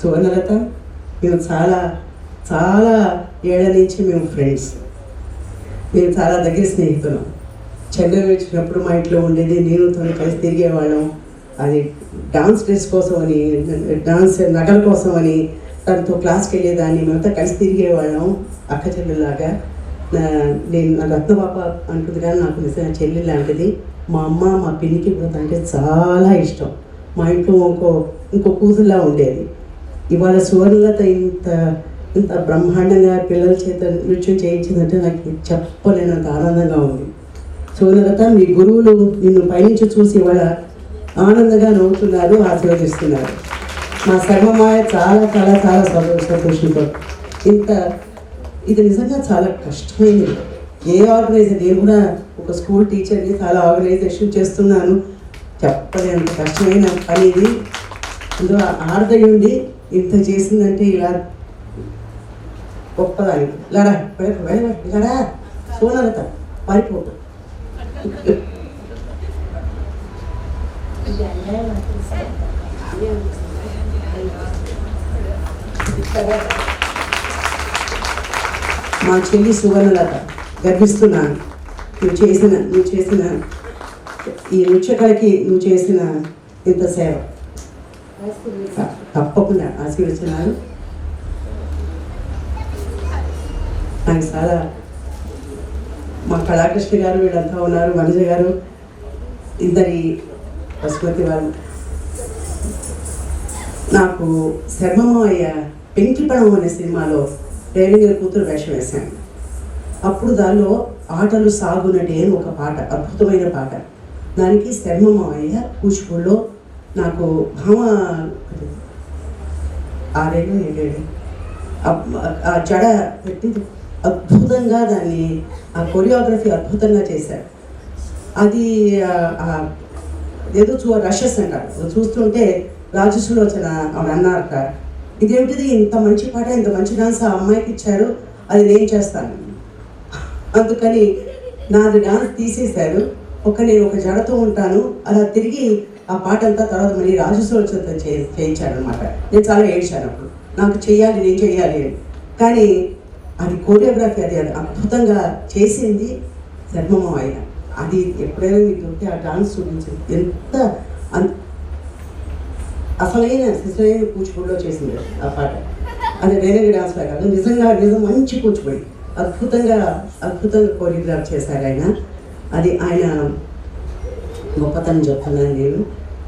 సువర్ణలత మేము చాలా చాలా ఏళ్ళ నుంచి మేము ఫ్రెండ్స్, మేము చాలా దగ్గర స్నేహితులం. చెన్నై వచ్చినప్పుడు మా ఇంట్లో ఉండేది, నేను తను కలిసి తిరిగేవాళ్ళం. అది డాన్స్ డ్రెస్ కోసం అని, డాన్స్ నగల కోసం అని తనతో క్లాస్కి వెళ్ళేదాన్ని, మేమంతా కలిసి తిరిగేవాళ్ళం అక్క చెల్లెలాగా. నేను నా రత్నపాప అంటుంది కానీ నాకు నిజంగా చెల్లి లాంటిది. మా అమ్మ మా పిన్నికి కూడా అంటే చాలా ఇష్టం. మా ఇంట్లో ఇంకో కూతురులా ఉండేది. ఇవాళ సువర్ణలత ఇంత బ్రహ్మాండంగా పిల్లల చేత నృత్యం చేయించిందంటే నాకు చెప్పలేనంత ఆనందంగా ఉంది. సువర్ణలత, మీ గురువులు నిన్ను పైనుంచి చూసి ఇవాళ ఆనందంగా నవ్వుతున్నారు, ఆశీర్వదిస్తున్నారు. మా శర్మమాయ చాలా చాలా చాలా సంతోషంతో ఇది నిజంగా చాలా కష్టమైనది. ఏ ఆర్గనైజేషన్, నేను కూడా ఒక స్కూల్ టీచర్ని, చాలా ఆర్గనైజేషన్ చేస్తున్నాను. చెప్పలేనంత కష్టమైన పని ఇది. అందులో ఆడదయ్యుండి ఇంత చేసిందంటే ఇలా గొప్పదాన్ని. లడా లడా సోనలత పారిపోతుంది. మా చెల్లి సువర్ణలత, గర్విస్తున్నాను. నువ్వు చేసిన ఈ నృత్యకళకి నువ్వు చేసిన ఇంత సేవ తప్పకుండా ఆశీర్వదిస్తున్నాను. నాకు చాలా మా కళాకృష్ణ గారు వీళ్ళంతా ఉన్నారు, వనజ గారు, ఇద్దరి పశుపతి వారు. నాకు శర్మమాయ పెంకిపడం అనే సినిమాలో రేణుగారి కూతురు వేషం వేశాను. అప్పుడు దానిలో ఆటలు సాగునటి అని ఒక పాట, అద్భుతమైన పాట. దానికి శర్మమాయ కూచిపూడిలో నాకు భామ 6 ఆ జడ పెట్టి అద్భుతంగా దాన్ని, ఆ కొరియోగ్రఫీ అద్భుతంగా చేశారు. అది ఏదో రషెస్ అంటారు. చూస్తుంటే రాజసులోచన ఆవిడ అన్నారట, ఇదేమిటిది, ఇంత మంచి పాట, ఇంత మంచి డాన్స్ ఆ అమ్మాయికి ఇచ్చారు, అది నేను చేస్తాను. అందుకని నాది డాన్స్ తీసేశారు. నేను ఒక జడతో ఉంటాను, అలా తిరిగి ఆ పాట అంతా తర్వాత మళ్ళీ రాజసులోచనతో చేయించాడు అనమాట. నేను చాలా ఏడ్చాను అప్పుడు, నాకు నేను చెయ్యాలి అని. కానీ అది కోరియోగ్రఫీ, అది అద్భుతంగా చేసింది శర్మమాయ. అది ఎప్పుడైనా మీకు దొరికితే ఆ డాన్స్ చూపించింది, ఎంత అసలైన కూచిపూడిలో చేసింది ఆ పాట. అది వేరే డాన్స్ లాగా కాదు, నిజం మంచి కూచిపూడి, అద్భుతంగా కోరియోగ్రాఫ్ చేశారు ఆయన. అది ఆయన గొప్పతనం చెప్తున్నాను నేను.